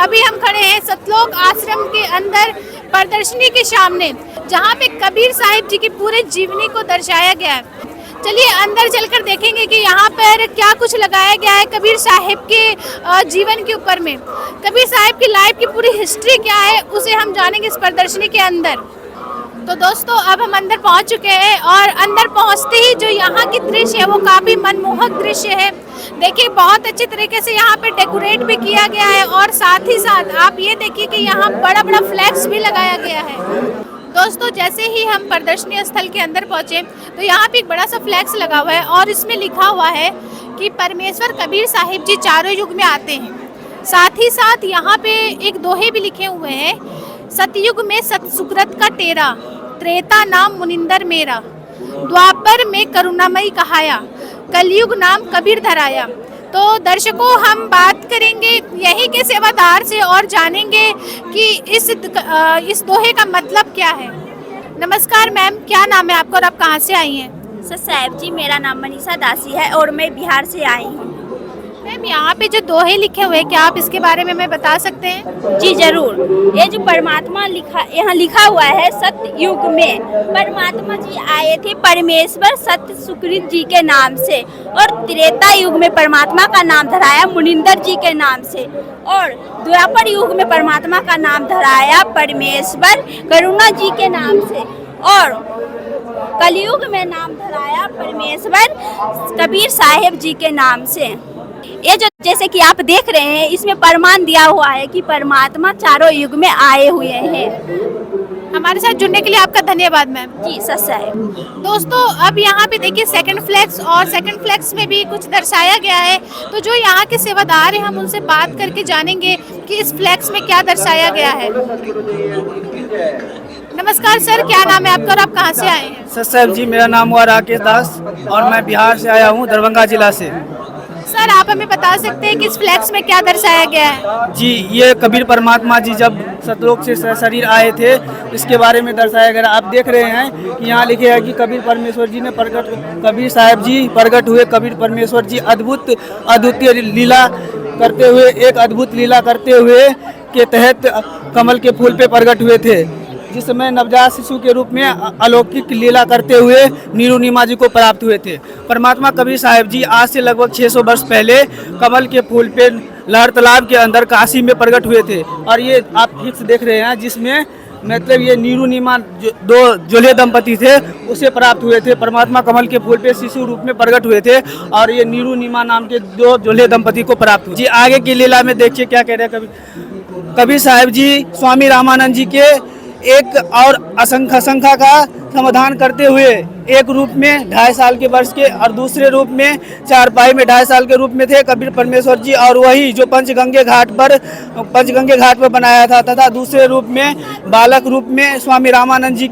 अभी हम खड़े हैं सतलोक आश्रम के अंदर प्रदर्शनी के सामने, जहाँ पे कबीर साहिब जी की पूरे जीवनी को दर्शाया गया है। चलिए अंदर चलकर देखेंगे कि यहाँ पर क्या कुछ लगाया गया है कबीर साहिब के जीवन के ऊपर में। कबीर साहिब की लाइफ की पूरी हिस्ट्री क्या है उसे हम जानेंगे इस प्रदर्शनी के अंदर। तो दोस्तों अब हम अंदर पहुँच चुके हैं और अंदर पहुँचते ही जो यहाँ की दृश्य है वो काफ़ी मनमोहक दृश्य है। देखिए बहुत अच्छे तरीके से यहाँ पे डेकोरेट भी किया गया है और साथ ही साथ आप ये देखिए कि यहाँ बड़ा बड़ा फ्लैक्स भी लगाया गया है। दोस्तों जैसे ही हम प्रदर्शनी स्थल के अंदर पहुँचे तो यहाँ पे एक बड़ा सा फ्लैक्स लगा हुआ है और इसमें लिखा हुआ है कि परमेश्वर कबीर साहिब जी चारों युग में आते हैं। साथ ही साथ यहाँ पे एक दोहे भी लिखे हुए हैं, सतयुग में सत सुकृत का टेरा, त्रेता नाम मुनिंदर मेरा, द्वापर में करुणामयी कहाया, कलयुग नाम कबीर धराया। तो दर्शकों हम बात करेंगे यहीं के सेवादार से और जानेंगे कि इस दोहे का मतलब क्या है। नमस्कार मैम, क्या नाम है आपका और आप कहाँ से आई हैं? सर साहिब जी, मेरा नाम मनीषा दासी है और मैं बिहार से आई हूँ। मैम यहाँ पे जो दोहे लिखे हुए हैं क्या आप इसके बारे में हमें बता सकते हैं? जी जरूर। ये जो परमात्मा यहाँ लिखा हुआ है, सत्य युग में परमात्मा जी आए थे परमेश्वर सत्य सुकृत जी के नाम से, और त्रेता युग में परमात्मा का नाम धराया मुनिंदर जी के नाम से, और द्वापर युग में परमात्मा का नाम धराया परमेश्वर करुणा जी के नाम से, और कलयुग में नाम धराया परमेश्वर कबीर साहिब जी के नाम से। ये जो जैसे कि आप देख रहे हैं इसमें प्रमाण दिया हुआ है कि परमात्मा चारों युग में आए हुए हैं। हमारे साथ जुड़ने के लिए आपका धन्यवाद मैम। जी सच है। दोस्तों अब यहाँ पे देखिए सेकंड फ्लैक्स, और सेकंड फ्लैक्स में भी कुछ दर्शाया गया है। तो जो यहाँ के सेवादार हैं हम उनसे बात करके जानेंगे कि इस फ्लैक्स में क्या दर्शाया गया है। नमस्कार सर, क्या नाम है आपका और आप कहाँ से आए हैं? सर साहब जी, मेरा नाम हुआ राकेश दास और मैं बिहार से आया हूँ, दरभंगा जिला से। सर आप हमें बता सकते हैं कि इस फ्लैक्स में क्या दर्शाया गया है? जी, ये कबीर परमात्मा जी जब सतलोक से शरीर आए थे इसके बारे में दर्शाया गया। आप देख रहे हैं कि यहाँ लिखे है कि कबीर परमेश्वर जी ने कबीर साहिब जी प्रकट हुए। कबीर परमेश्वर जी अद्वितीय लीला करते हुए, एक अद्भुत लीला करते हुए के तहत कमल के फूल पे प्रकट हुए थे, जिस समय नवजात शिशु के रूप में अलौकिक लीला करते हुए नीरू नीमा जी को प्राप्त हुए थे। परमात्मा कबीर साहिब जी आज से लगभग 600 वर्ष पहले कमल के फूल पे लहर तालाब के अंदर काशी में प्रकट हुए थे। और ये आप ठीक से देख रहे हैं जिसमें मतलब ये नीरू नीमा दो जोले दंपति थे उसे प्राप्त हुए थे। परमात्मा कमल के फूल पे शिशु रूप में प्रकट हुए थे और ये नीरू नीमा नाम के दो जोले दंपति को प्राप्त हुए। जी आगे की लीला में देखिए क्या कह रहे हैं कबीर साहिब जी स्वामी रामानंद जी के एक और असंख्या का समाधान करते हुए एक रूप में 2.5 साल के वर्ष के और दूसरे रूप में चारपाई में 2.5 साल के रूप में थे कबीर परमेश्वर जी, और वही जो पंचगंगे घाट पर बनाया था, तथा दूसरे रूप में बालक रूप में स्वामी रामानंद जी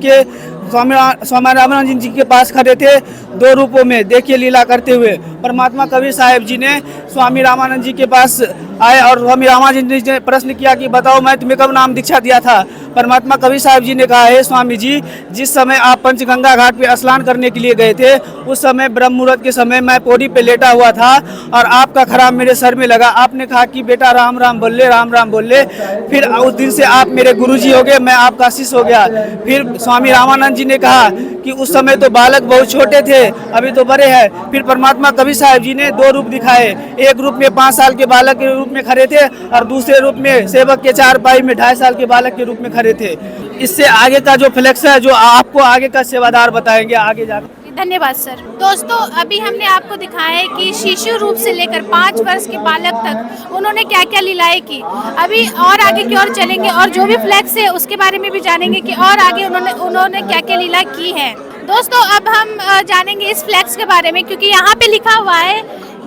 के पास खड़े थे। 2 रूपों में देखिए लीला करते हुए परमात्मा कबीर साहिब जी ने स्वामी रामानंद जी के पास आए और स्वामी रामानंद जी ने प्रश्न किया कि बताओ मैं तुम्हें कब नाम दीक्षा दिया था। परमात्मा कबीर साहिब जी ने कहा है स्वामी जी, जिस समय आप पंचगंगा घाट पे स्नान करने के लिए गए थे उस समय ब्रह्म मुहूर्त के समय मैं पौड़ी पे लेटा हुआ था और आपका खराब मेरे सर में लगा। आपने कहा कि बेटा राम राम बोल ले, राम राम बोल ले। फिर उस दिन से आप मेरे गुरुजी हो गए, मैं आपका शिष्य हो गया। फिर स्वामी रामानंद जी ने कहा कि उस समय तो बालक बहुत छोटे थे, अभी तो बड़े हैं। फिर परमात्मा कबीर साहिब जी ने 2 रूप दिखाए, एक रूप में 5 साल के बालक के रूप में खड़े थे और दूसरे रूप में सेवक के चारपाई में 2.5 साल के बालक के रूप में खड़े थे। इससे आगे का जो फ्लेक्स है जो आपको आगे का सेवादार बताएंगे आगे जाकर। धन्यवाद सर। दोस्तों अभी हमने आपको दिखाया है कि शिशु रूप से लेकर 5 वर्ष के बालक तक उन्होंने क्या क्या लीलाएं की। अभी और आगे की ओर चलेंगे और जो भी फ्लैक्स है उसके बारे में भी जानेंगे कि और आगे उन्होंने क्या क्या लीला की है। दोस्तों अब हम जानेंगे इस फ्लैक्स के बारे में, क्योंकि यहाँ पे लिखा हुआ है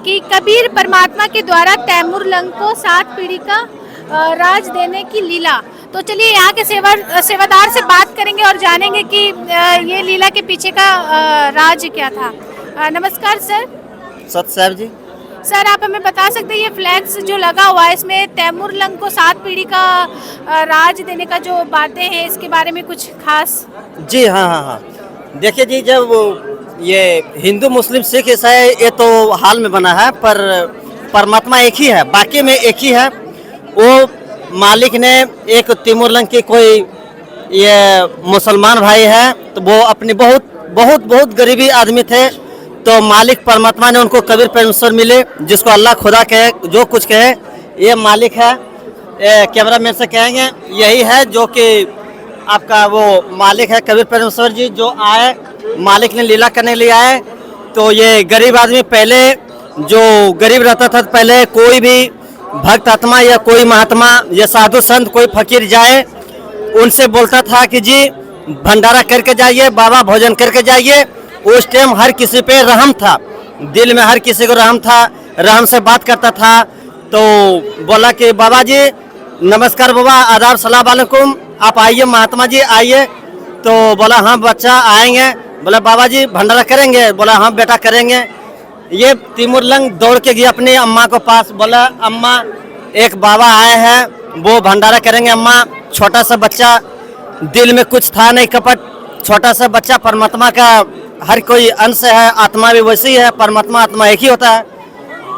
कि कबीर परमात्मा के द्वारा तैमूर लंग को 7 पीढ़ी का राज देने की लीला। तो चलिए यहाँ के सेवादार से बात करेंगे और जानेंगे कि ये लीला के पीछे का राज क्या था। नमस्कार सर। सत साहब जी। सर आप हमें बता सकते हैं ये फ्लैक्स जो लगा हुआ है इसमें तैमूर लंग को 7 पीढ़ी का राज देने का जो बातें हैं इसके बारे में कुछ खास? जी हाँ। देखिए जी, जब ये हिंदू मुस्लिम सिख ईसाई ये तो हाल में बना है, पर परमात्मा एक ही है, बाकी में एक ही है। वो मालिक ने एक तिमुरलंग की कोई ये मुसलमान भाई है, तो वो अपनी बहुत गरीबी आदमी थे, तो मालिक परमात्मा ने उनको कबीर परमेश्वर मिले, जिसको अल्लाह खुदा कहे, जो कुछ कहे, ये मालिक है। कैमरामैन से कहेंगे यही है जो कि आपका वो मालिक है कबीर परमेश्वर जी, जो आए मालिक ने लीला करने के लिए आए। तो ये गरीब आदमी पहले जो गरीब रहता था, पहले कोई भी भक्त आत्मा या कोई महात्मा या साधु संत कोई फकीर जाए, उनसे बोलता था कि जी भंडारा करके जाइए, बाबा भोजन करके जाइए। उस टाइम हर किसी पे रहम था, दिल में हर किसी को रहम था, रहम से बात करता था। तो बोला कि बाबा जी नमस्कार बाबा, आदाब, सलाम वालेकुम, आप आइए महात्मा जी आइए। तो बोला हाँ बच्चा आएंगे। बोला बाबा जी भंडारा करेंगे? बोला हाँ बेटा करेंगे। ये तिमुरलंग दौड़ के गया अपनी अम्मा को पास, बोला अम्मा एक बाबा आए हैं, वो भंडारा करेंगे। अम्मा छोटा सा बच्चा, दिल में कुछ था नहीं कपट, छोटा सा बच्चा, परमात्मा का हर कोई अंश है, आत्मा भी वैसी है, परमात्मा आत्मा एक ही होता है।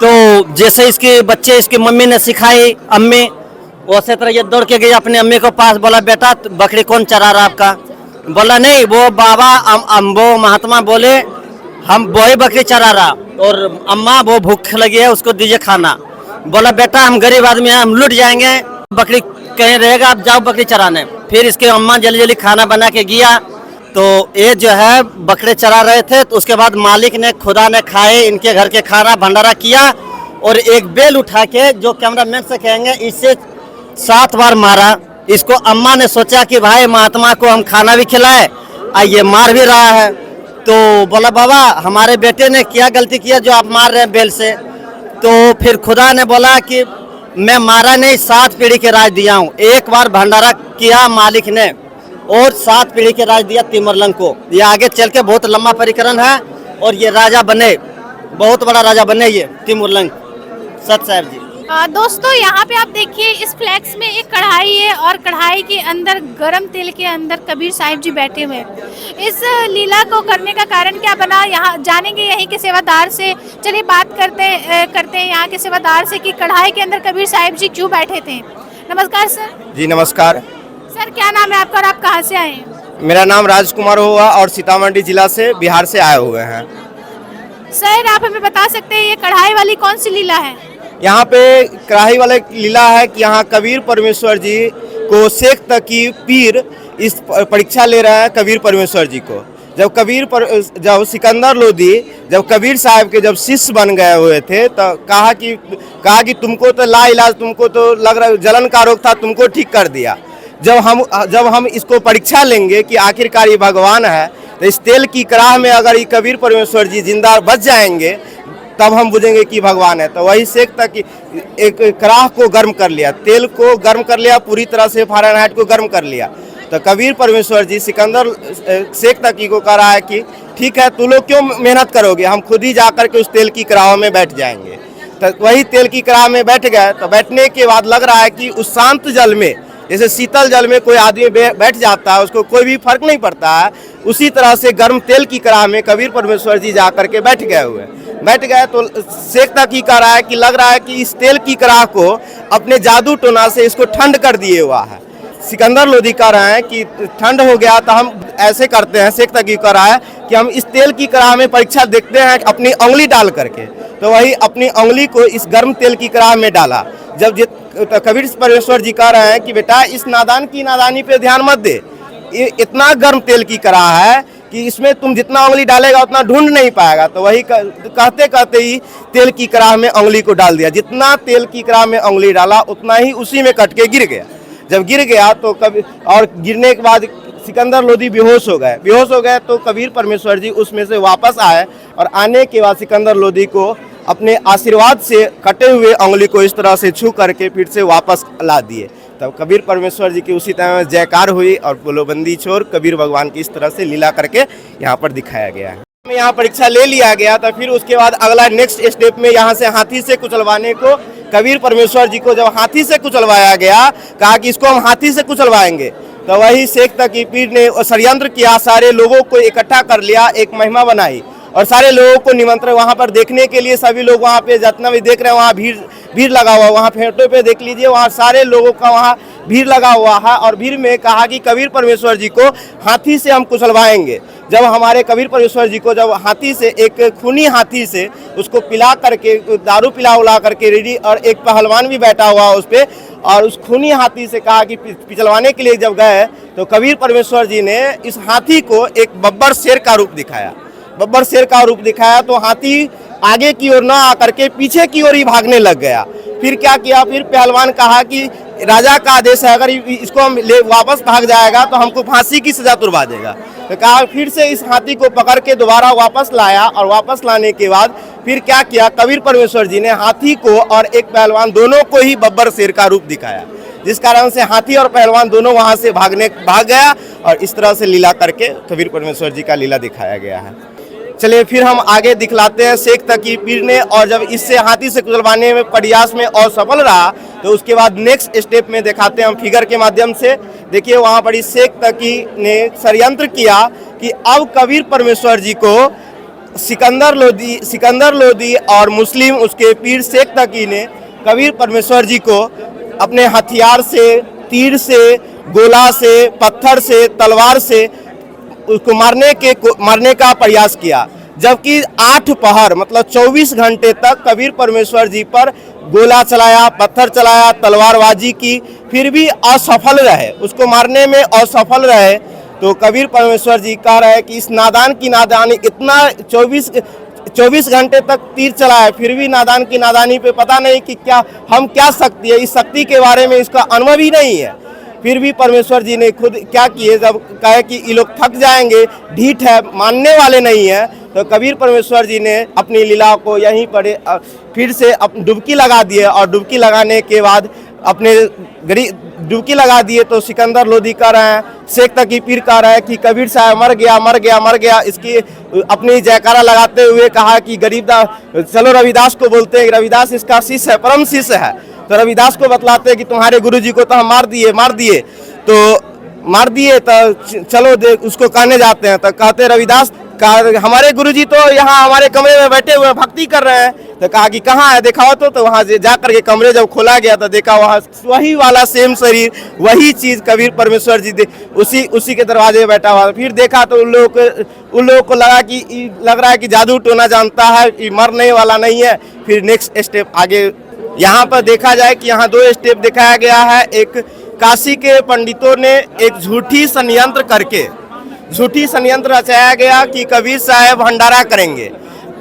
तो जैसे इसके बच्चे इसकी मम्मी ने सिखाई अम्मी, उसी तरह ये दौड़ के गई अपनी अम्मी को पास, बोला बेटा बकरी कौन चरा रहा आपका? बोला नहीं वो बाबा वो महात्मा बोले हम वही बकरी चरा रहा, और अम्मा वो भूख लगी है उसको दीजिए खाना। बोला बेटा हम गरीब आदमी हैं, हम लूट जाएंगे, बकरी कहीं रहेगा, आप जाओ बकरी चराने। फिर इसके अम्मा जल्दी जल्दी खाना बना के गया। तो ये जो है बकरे चरा रहे थे, तो उसके बाद मालिक ने खुदा ने खाए इनके घर के खाना भंडारा किया, और एक बेल उठा के, जो कैमरामैन से कहेंगे, इससे 7 बार मारा। इसको अम्मा ने सोचा कि भाई महात्मा को हम खाना भी खिलाए और ये मार भी रहा है। तो बोला बाबा हमारे बेटे ने क्या गलती किया जो आप मार रहे हैं बेल से? तो फिर खुदा ने बोला कि मैं मारा नहीं, 7 पीढ़ी के राज दिया हूँ। एक बार भंडारा किया मालिक ने और 7 पीढ़ी के राज दिया तिमुरलंग को। ये आगे चल के बहुत लंबा परिक्रम है और ये राजा बने, बहुत बड़ा राजा बने ये तिमुरलंग सत साहब जी। दोस्तों यहाँ पे आप देखिए इस फ्लैक्स में एक कढ़ाई है और कढ़ाई के अंदर गरम तेल के अंदर कबीर साहिब जी बैठे हुए हैं। इस लीला को करने का कारण क्या बना, यहाँ जानेंगे यहीं के सेवादार से। चलिए बात करते हैं यहाँ के सेवादार से कि कढ़ाई के अंदर कबीर साहिब जी क्यों बैठे थे। नमस्कार सर। जी नमस्कार। सर क्या नाम है आपका और आप कहाँ से आए हैं? मेरा नाम राजकुमार हुआ और सीतामढ़ी जिला से बिहार से आए हुए हैं। सर आप हमें बता सकते हैं ये कढ़ाई वाली कौन सी लीला है? यहाँ पे कढ़ाई वाला लीला है कि यहाँ कबीर परमेश्वर जी को शेख तकी पीर इस परीक्षा ले रहे हैं कबीर परमेश्वर जी को। जब सिकंदर लोदी जब कबीर साहब के जब शिष्य बन गए हुए थे तो कहा कि तुमको तो लाइलाज, तुमको तो लग रहा जलन का रोग था, तुमको ठीक कर दिया। जब हम इसको परीक्षा लेंगे कि आखिरकार ये भगवान है, तो इस तेल की कड़ाह में अगर ये कबीर परमेश्वर जी जिंदा बच जाएंगे तब हम बुझेंगे कि भगवान है। तो वही शेख तक एक कड़ाह को गर्म कर लिया, तेल को गर्म कर लिया, पूरी तरह से फ़ारेनहाइट को गर्म कर लिया। तो कबीर परमेश्वर जी सिकंदर शेख तकी को कह रहा है कि ठीक है, तू लोग क्यों मेहनत करोगे, हम खुद ही जाकर के उस तेल की कड़ाह में बैठ जाएंगे। तो वही तेल की कड़ाह में बैठ गए। तो बैठने के बाद लग रहा है कि उस शांत जल में, जैसे शीतल जल में कोई आदमी बैठ जाता है उसको कोई भी फर्क नहीं पड़ता है, उसी तरह से गर्म तेल की कड़ाह में कबीर परमेश्वर जी जा करके बैठ गए। तो शेख तकी कह रहा है कि लग रहा है कि इस तेल की कड़ाह को अपने जादू टोना से इसको ठंड कर दिए हुआ है। सिकंदर लोदी कह रहे हैं कि ठंड हो गया तो हम ऐसे करते हैं, शेख तकी कह रहा है कि हम इस तेल की कड़ाह में परीक्षा देखते हैं अपनी उंगली डाल करके। तो वही अपनी उंगली को इस गर्म तेल की कड़ाह में डाला। तो कबीर परमेश्वर जी कह रहे हैं कि बेटा इस नादान की नादानी पे ध्यान मत दे, ये इतना गर्म तेल की कड़ाह है कि इसमें तुम जितना उंगली डालेगा उतना ढूंढ नहीं पाएगा। तो वही कहते कहते ही तेल की कड़ाह में उंगली को डाल दिया। जितना तेल की कड़ाह में उंगली डाला उतना ही उसी में कट के गिर गया। जब गिर गया तो गिरने के बाद सिकंदर लोदी बेहोश हो गए। तो कबीर परमेश्वर जी उसमें से वापस आए और आने के बाद सिकंदर लोदी को अपने आशीर्वाद से कटे हुए उंगली को इस तरह से छू करके फिर से वापस ला दिए। तब कबीर परमेश्वर जी की उसी तरह जयकार हुई और बोलोबंदी छोड़ कबीर भगवान की इस तरह से लीला करके यहाँ पर दिखाया गया है। यहाँ परीक्षा ले लिया गया तो फिर उसके बाद अगला नेक्स्ट स्टेप में यहाँ से हाथी से कुचलवाने को कबीर परमेश्वर जी को जब हाथी से कुचलवाया गया, कहा कि इसको हम हाथी से कुचलवाएंगे। तो वही शेख तकी पीर ने षड्यंत्र किया, सारे लोगों को इकट्ठा कर लिया, एक महिमा बनाई और सारे लोगों को निमंत्रण वहाँ पर देखने के लिए सभी लोग वहाँ पे जितना भी देख रहे हैं वहाँ भीड़ लगा हुआ, वहाँ फोटो पे देख लीजिए, वहाँ सारे लोगों का वहाँ भीड़ लगा हुआ है। और भीड़ में कहा कि कबीर परमेश्वर जी को हाथी से हम कुचलवाएंगे। जब हमारे कबीर परमेश्वर जी को जब हाथी से, एक खूनी हाथी से उसको पिला करके, दारू पिला उला करके रेडी, और एक पहलवान भी बैठा हुआ उस पर, और उस खूनी हाथी से कहा कि पिछलवाने के लिए जब गए तो कबीर परमेश्वर जी ने इस हाथी को एक बब्बर शेर का रूप दिखाया। बब्बर शेर का रूप दिखाया तो हाथी आगे की ओर ना आकर के पीछे की ओर ही भागने लग गया। फिर क्या किया, फिर पहलवान कहा कि राजा का आदेश है, अगर इसको हम ले वापस भाग जाएगा तो हमको फांसी की सजा तुरवा देगा। तो कहा फिर से इस हाथी को पकड़ के दोबारा वापस लाया, और वापस लाने के बाद फिर क्या किया, कबीर परमेश्वर जी ने हाथी को और एक पहलवान दोनों को ही बब्बर शेर का रूप दिखाया, जिस कारण से हाथी और पहलवान दोनों वहां से भाग गया। और इस तरह से लीला करके कबीर परमेश्वर जी का लीला दिखाया गया है। चलिए फिर हम आगे दिखलाते हैं शेख तकी पीर ने, और जब इससे हाथी से कुचलवाने में प्रयास में असफल रहा तो उसके बाद नेक्स्ट स्टेप में दिखाते हैं हम फिगर के माध्यम से। देखिए वहाँ पर शेख तकी ने षड्यंत्र किया कि अब कबीर परमेश्वर जी को सिकंदर लोदी और मुस्लिम उसके पीर शेख तकी ने कबीर परमेश्वर जी को अपने हथियार से, तीर से, गोला से, पत्थर से, तलवार से उसको मारने का प्रयास किया। जबकि 8 पहर मतलब 24 घंटे तक कबीर परमेश्वर जी पर गोला चलाया, पत्थर चलाया, तलवारबाजी की, फिर भी असफल रहे, उसको मारने में असफल रहे। तो कबीर परमेश्वर जी कह रहे हैं कि इस नादान की नादानी, इतना 24 घंटे तक तीर चलाया, फिर भी नादान की नादानी पे पता नहीं कि क्या शक्ति है, इस शक्ति के बारे में इसका अनुभव ही नहीं है। फिर भी परमेश्वर जी ने खुद क्या किए, जब कहे कि ये लोग थक जाएंगे, ढीठ है, मानने वाले नहीं है, तो कबीर परमेश्वर जी ने अपनी लीला को यहीं पर फिर से डुबकी लगा दिए। और डुबकी लगाने के बाद अपने डुबकी लगा दिए तो सिकंदर लोदी कह रहे हैं, शेख तकी पीर कह रहे हैं कि कबीर साहब मर गया, मर गया, मर गया। इसकी अपनी जयकारा लगाते हुए कहा कि गरीबदास, चलो रविदास को बोलते हैं, रविदास इसका शिष्य है, परम शिष्य है। तो रविदास को बतलाते हैं कि तुम्हारे गुरुजी को तो हम मार दिए तो चलो उसको कहने जाते हैं। तो कहते रविदास का हमारे गुरुजी तो यहाँ हमारे कमरे में बैठे हुए भक्ति कर रहे हैं। तो कहा कि कहाँ है, दिखाओ तो वहाँ से जा करके कमरे जब खोला गया तो देखा वहाँ वही वाला सेम शरीर, वही चीज़ कबीर परमेश्वर जी उसी के दरवाजे में बैठा हुआ। फिर देखा तो उन लोगों को लग रहा है कि जादू टोना जानता है, मरने वाला नहीं है। फिर नेक्स्ट स्टेप आगे यहाँ पर देखा जाए कि यहाँ 2 स्टेप दिखाया गया है। एक काशी के पंडितों ने एक झूठी षड्यंत्र रचाया गया कि कबीर साहब भंडारा करेंगे।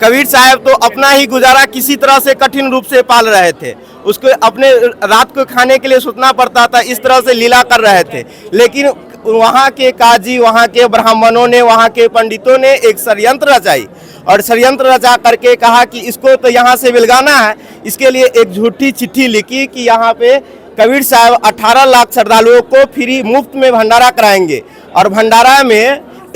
कबीर साहब तो अपना ही गुजारा किसी तरह से कठिन रूप से पाल रहे थे, उसको अपने रात को खाने के लिए सोचना पड़ता था, इस तरह से लीला कर रहे थे। लेकिन वहाँ के काजी, वहाँ के ब्राह्मणों ने, वहाँ के पंडितों ने एक षड्यंत्र रचाई, और षड्यंत्र रचा करके कहा कि इसको तो यहाँ से बिलगाना है। इसके लिए एक झूठी चिट्ठी लिखी कि यहाँ पे कबीर साहब 18 लाख श्रद्धालुओं को फ्री मुफ्त में भंडारा कराएंगे, और भंडारा में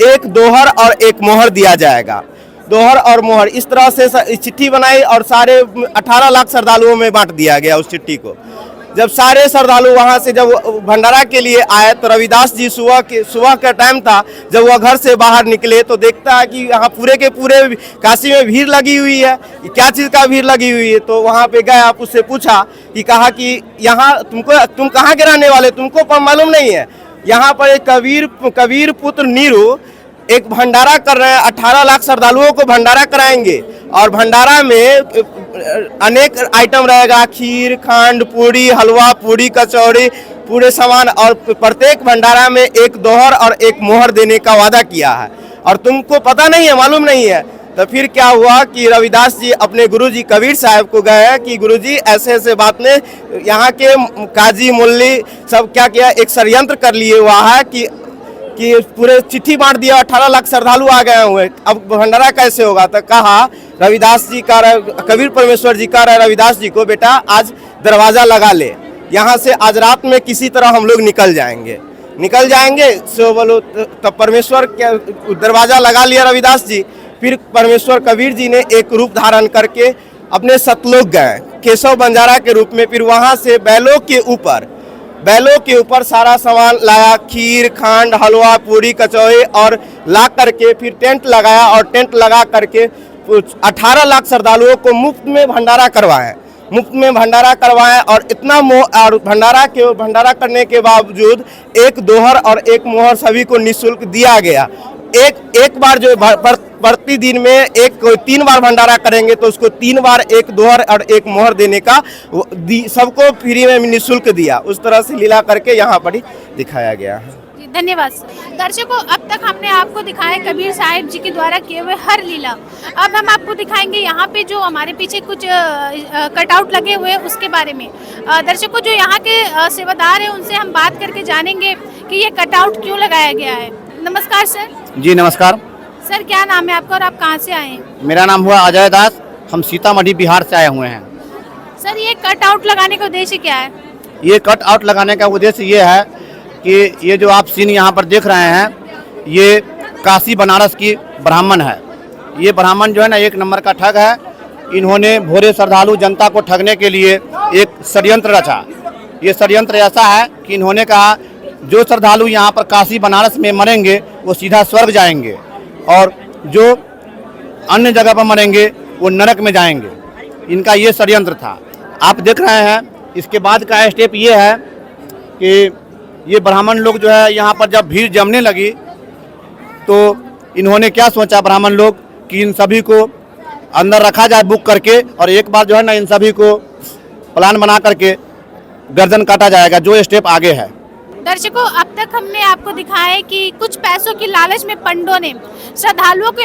एक दोहर और एक मोहर दिया जाएगा। दोहर और मोहर इस तरह से चिट्ठी बनाई और सारे 18 लाख श्रद्धालुओं में बांट दिया गया उस चिट्ठी को। जब सारे श्रद्धालु वहाँ से जब भंडारा के लिए आए तो रविदास जी सुबह का टाइम था, जब वह घर से बाहर निकले तो देखता है कि यहाँ पूरे के पूरे काशी में भीड़ लगी हुई है। क्या चीज़ का भीड़ लगी हुई है? तो वहाँ पे गए, आप उससे पूछा कि कहा कि यहाँ तुम कहाँ के रहने वाले, तुमको मालूम नहीं है? यहाँ पर एक कबीर पुत्र नीरू एक भंडारा कर रहे हैं, 18 लाख श्रद्धालुओं को भंडारा कराएंगे, और भंडारा में अनेक आइटम रहेगा, खीर, खंड, पूड़ी, हलवा, पूड़ी, कचौड़ी, पूरे सामान, और प्रत्येक भंडारा में एक दोहर और एक मोहर देने का वादा किया है, और तुमको पता नहीं है, मालूम नहीं है। तो फिर क्या हुआ कि रविदास जी अपने गुरुजी कबीर साहब को गए कि गुरुजी ऐसे ऐसे बात ने यहाँ के काजी मुल्ली सब क्या किया, एक षड्यंत्र कर लिए हुआ है कि पूरे चिट्ठी बांट दिया, 18 लाख श्रद्धालु आ गए हुए, अब भंडारा कैसे होगा? तो कहा रविदास जी का, कबीर परमेश्वर जी कह रहे रविदास जी को, बेटा आज दरवाज़ा लगा ले, यहाँ से आज रात में किसी तरह हम लोग निकल जाएंगे। सो बोलो तब परमेश्वर दरवाज़ा लगा लिया रविदास जी। फिर परमेश्वर कबीर जी ने एक रूप धारण करके अपने सतलोक गए, केशव बंजारा के रूप में। फिर वहाँ से बैलों के ऊपर बैलों के ऊपर सारा सामान लाया, खीर, खंड, हलवा, पूरी, कचौड़ी, और ला करके फिर टेंट लगाया और टेंट लगा करके 18 लाख श्रद्धालुओं को मुफ्त में भंडारा करवाएं, मुफ्त में भंडारा करवाएं। और इतना और भंडारा करने के बावजूद एक दोहर और एक मोहर सभी को निःशुल्क दिया गया। एक बार जो प्रतिदिन में एक कोई 3 बार भंडारा करेंगे तो उसको 3 बार एक दोहर और एक मोहर देने का सबको फ्री में निःशुल्क दिया। उस तरह से लीला करके यहाँ पर ही दिखाया गया है। धन्यवाद। दर्शकों, अब तक हमने आपको दिखाया कबीर साहिब जी के द्वारा किए हुए हर लीला। अब हम आपको दिखाएंगे यहाँ पे जो हमारे पीछे कुछ कटआउट लगे हुए हैं उसके बारे में। दर्शकों, जो यहाँ के सेवादार हैं उनसे हम बात करके जानेंगे कि ये कटआउट क्यों लगाया गया है। नमस्कार सर। जी नमस्कार सर, क्या नाम है आपका और आप कहाँ से आए हैं? मेरा नाम हुआ अजय दास, हम सीतामढ़ी बिहार से आए हुए हैं। सर, ये कटआउट लगाने का उद्देश्य क्या है? ये कट आउट लगाने का उद्देश्य ये है कि ये जो आप सीन यहाँ पर देख रहे हैं, ये काशी बनारस की ब्राह्मण है। ये ब्राह्मण जो है ना, 1 नंबर का ठग है। इन्होंने भोरे श्रद्धालु जनता को ठगने के लिए एक षड्यंत्र रचा। ये षड्यंत्र ऐसा है कि इन्होंने कहा जो श्रद्धालु यहाँ पर काशी बनारस में मरेंगे वो सीधा स्वर्ग जाएंगे, और जो अन्य जगह पर मरेंगे वो नरक में जाएंगे। इनका ये षड्यंत्र था। आप देख रहे हैं। इसके बाद का स्टेप ये है कि ये ब्राह्मण लोग जो है यहाँ पर जब भीड़ जमने लगी तो इन्होंने क्या सोचा ब्राह्मण लोग कि इन सभी को अंदर रखा जाए बुक करके, और एक बार जो है ना इन सभी को प्लान बना करके गर्दन काटा जाएगा, जो स्टेप आगे है। दर्शकों, अब तक हमने आपको दिखाया है कि कुछ पैसों की लालच में पंडों ने श्रद्धालुओं को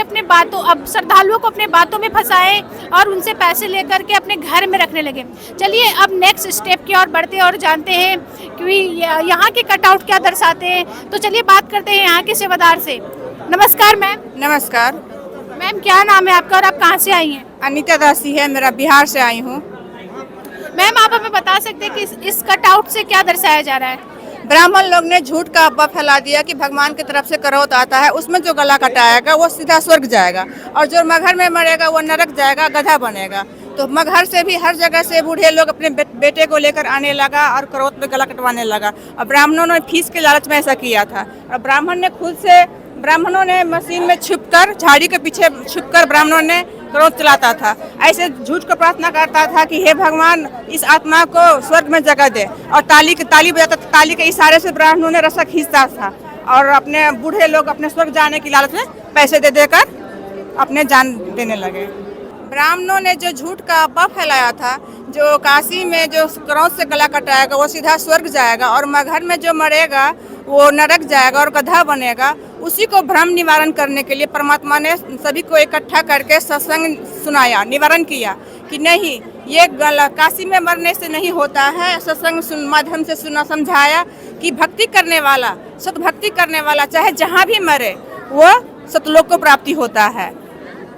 अपने बातों में फंसाए और उनसे पैसे लेकर के अपने घर में रखने लगे। चलिए अब नेक्स्ट स्टेप की ओर बढ़ते हैं और जानते हैं कि यहाँ के कटआउट क्या दर्शाते हैं। तो चलिए बात करते हैं यहाँ के सेवादार से। नमस्कार मैम। नमस्कार मैम, क्या नाम है आपका और आप कहाँ से आई हैं? अनीता दासी है मेरा, बिहार से आई हूँ। मैम, आप हमें बता सकते हैं कि इस कटआउट से क्या दर्शाया जा रहा है? ब्राह्मण लोग ने झूठ का अफवाह फैला दिया कि भगवान की तरफ से करौत आता है, उसमें जो गला कटाएगा वो सीधा स्वर्ग जाएगा, और जो मगहर में मरेगा वो नरक जाएगा, गधा बनेगा। तो मगहर से भी हर जगह से बूढ़े लोग अपने बेटे को लेकर आने लगा और करौत में गला कटवाने लगा। और ब्राह्मणों ने फीस के लालच में ऐसा किया था। और ब्राह्मणों ने मशीन में छुपकर, झाड़ी के पीछे छुपकर ब्राह्मणों ने करौत चलाता था। ऐसे झूठ को प्रार्थना करता था कि हे भगवान, इस आत्मा को स्वर्ग में जगह दे, और ताली बजाता था। ताली के इशारे से ब्राह्मणों ने रस्सा खींचता था, और अपने बूढ़े लोग अपने स्वर्ग जाने की लालच में पैसे दे देकर अपने जान देने लगे। ब्राह्मणों ने जो झूठ का अफवाह फैलाया था, जो काशी में जो करौत से गला कटाएगा वो सीधा स्वर्ग जाएगा, और मगहर में जो मरेगा वो नरक जाएगा और गधा बनेगा, उसी को भ्रम निवारण करने के लिए परमात्मा ने सभी को इकट्ठा करके सत्संग सुनाया, निवारण किया कि नहीं, ये काशी में मरने से नहीं होता है। सत्संग माध्यम से सुना, समझाया कि भक्ति करने वाला, सतभक्ति करने वाला चाहे जहाँ भी मरे वो सतलोक को प्राप्ति होता है,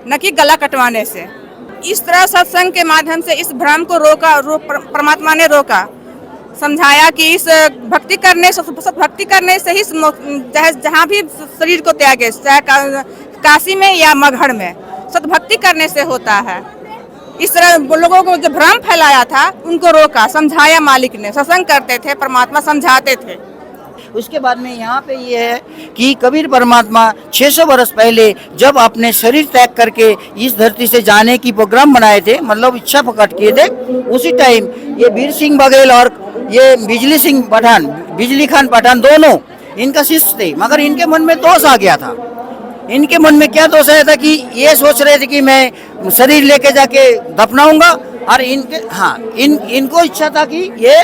न कि गला कटवाने से। इस तरह सत्संग के माध्यम से इस भ्रम को परमात्मा ने रोका, समझाया कि इस भक्ति करने से ही चाहे जहाँ भी शरीर को त्यागे, चाहे काशी में या मगहर में, सतभक्ति करने से होता है। इस तरह लोगों को जो भ्रम फैलाया था उनको रोका, समझाया। मालिक ने सत्संग करते थे, परमात्मा समझाते थे। उसके बाद में यहाँ पे ये है कि कबीर परमात्मा 600 वर्ष पहले जब अपने शरीर त्याग करके इस धरती से जाने की प्रोग्राम बनाए थे, मतलब इच्छा प्रकट किए थे, उसी टाइम ये वीर सिंह बघेल और ये बिजली खान पठान दोनों इनका शिष्य थे। मगर इनके मन में दोष आ गया था। इनके मन में क्या दोष आया था कि ये सोच रहे थे कि मैं शरीर लेके जाके दफनाऊंगा, और इनको इच्छा था कि ये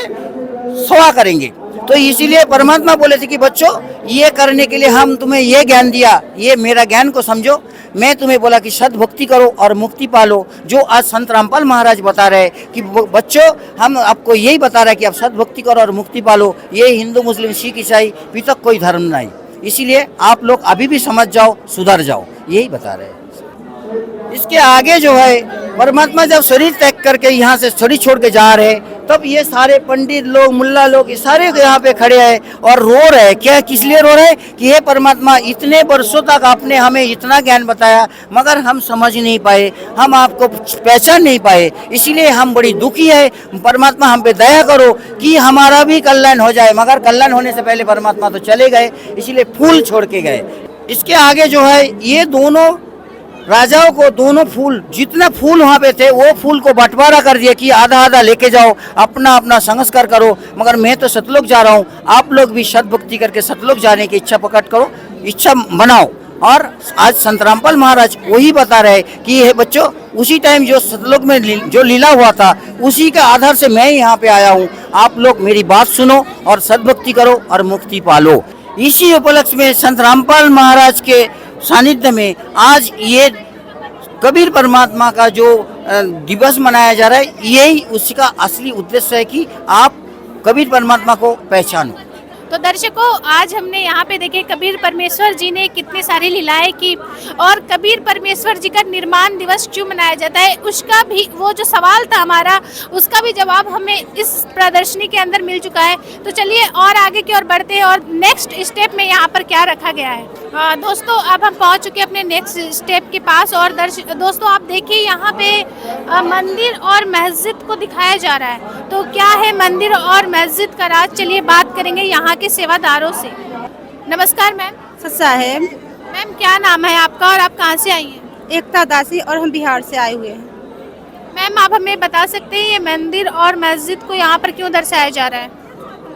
सेवा करेंगे। तो इसीलिए परमात्मा बोले थे कि बच्चों, ये करने के लिए हम तुम्हें ये ज्ञान दिया, ये मेरा ज्ञान को समझो। मैं तुम्हें बोला कि सद्भक्ति करो और मुक्ति पालो, जो आज संत रामपाल महाराज बता रहे कि बच्चों, हम आपको यही बता रहे हैं कि आप सद्भक्ति करो और मुक्ति पालो। ये हिंदू, मुस्लिम, सिख, ईसाई पृथक कोई धर्म नहीं। इसीलिए आप लोग अभी भी समझ जाओ, सुधर जाओ, यही बता रहे हैं। इसके आगे जो है, परमात्मा जब शरीर त्याग करके यहाँ से शरीर छोड़ के जा रहे, तब ये सारे पंडित लोग, मुल्ला लोग, ये सारे यहाँ पे खड़े हैं और रो रहे हैं। क्या, किस लिए रो रहे हैं? कि हे परमात्मा, इतने वर्षों तक आपने हमें इतना ज्ञान बताया, मगर हम समझ नहीं पाए, हम आपको पहचान नहीं पाए, इसलिए हम बड़ी दुखी है। परमात्मा हम पे दया करो कि हमारा भी कल्याण हो जाए। मगर कल्याण होने से पहले परमात्मा तो चले गए, इसीलिए फूल छोड़ के गए। इसके आगे जो है, ये दोनों राजाओं को दोनों फूल, जितने फूल वहाँ पे थे, वो फूल को बंटवारा कर दिया कि आधा आधा लेके जाओ, अपना अपना संस्कार करो। मगर मैं तो सतलोक जा रहा हूँ, आप लोग भी सद्भक्ति करके सतलोक जाने की इच्छा प्रकट करो, इच्छा बनाओ। और आज संत रामपाल महाराज वही बता रहे कि ये बच्चों, उसी टाइम जो सतलोक में जो लीला हुआ था, उसी के आधार से मैं यहाँ पे आया हूँ। आप लोग मेरी बात सुनो और सद्भक्ति करो और मुक्ति पालो। इसी उपलक्ष्य में संत रामपाल महाराज के सानिध्य में आज ये कबीर परमात्मा का जो दिवस मनाया जा रहा है, यही उसका असली उद्देश्य है कि आप कबीर परमात्मा को पहचानो। तो दर्शकों, आज हमने यहाँ पे देखे कबीर परमेश्वर जी ने कितनी सारी लीलाएं की, और कबीर परमेश्वर जी का निर्माण दिवस क्यों मनाया जाता है, उसका भी वो जो सवाल था हमारा, उसका भी जवाब हमें इस प्रदर्शनी के अंदर मिल चुका है। तो चलिए और आगे की ओर बढ़ते हैं और नेक्स्ट स्टेप में यहाँ पर क्या रखा गया है। दोस्तों, अब हम पहुँच चुके हैं अपने नेक्स्ट स्टेप के पास। और दोस्तों, आप देखिए यहाँ पे मंदिर और मस्जिद को दिखाया जा रहा है। तो क्या है मंदिर और मस्जिद का राज, चलिए बात करेंगे यहाँ के सेवादारों से। नमस्कार मैम। साहेब, मैम, क्या नाम है आपका और आप कहाँ से आई हैं? एकता दासी, और हम बिहार से आए हुए हैं। मैम, आप हमें बता सकते हैं ये मंदिर और मस्जिद को यहाँ पर क्यों दर्शाया जा रहा है?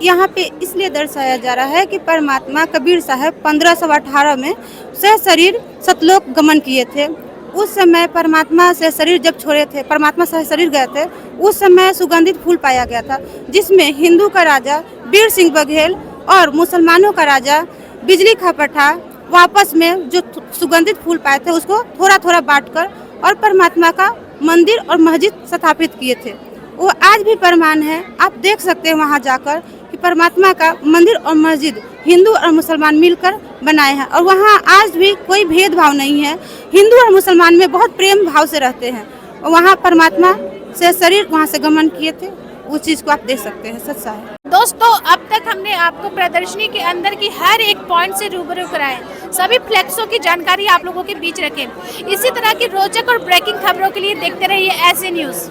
यहाँ पे इसलिए दर्शाया जा रहा है कि परमात्मा कबीर साहब 1518 में से शरीर सतलोक गमन किए थे। उस समय परमात्मा से शरीर जब छोड़े थे, परमात्मा से शरीर गए थे, उस समय सुगंधित फूल पाया गया था, जिसमें हिंदू का राजा वीर सिंह बघेल और मुसलमानों का राजा बिजली खपटा वापस में जो सुगंधित फूल पाए थे, उसको थोड़ा थोड़ा बांटकर और परमात्मा का मंदिर और मस्जिद स्थापित किए थे। वो आज भी प्रमाण है, आप देख सकते हैं वहाँ जाकर कि परमात्मा का मंदिर और मस्जिद हिंदू और मुसलमान मिलकर बनाए हैं। और वहाँ आज भी कोई भेदभाव नहीं है, हिंदू और मुसलमान में बहुत प्रेम भाव से रहते हैं। और वहाँ परमात्मा से शरीर वहाँ से गमन किए थे, उस चीज़ को आप देख सकते हैं। सच्चा है। दोस्तों, अब तक हमने आपको प्रदर्शनी के अंदर की हर एक पॉइंट से रूबरू कराए, सभी फ्लेक्सों की जानकारी आप लोगों के बीच रखें। इसी तरह की रोचक और ब्रेकिंग खबरों के लिए देखते रहिए ऐसे न्यूज़।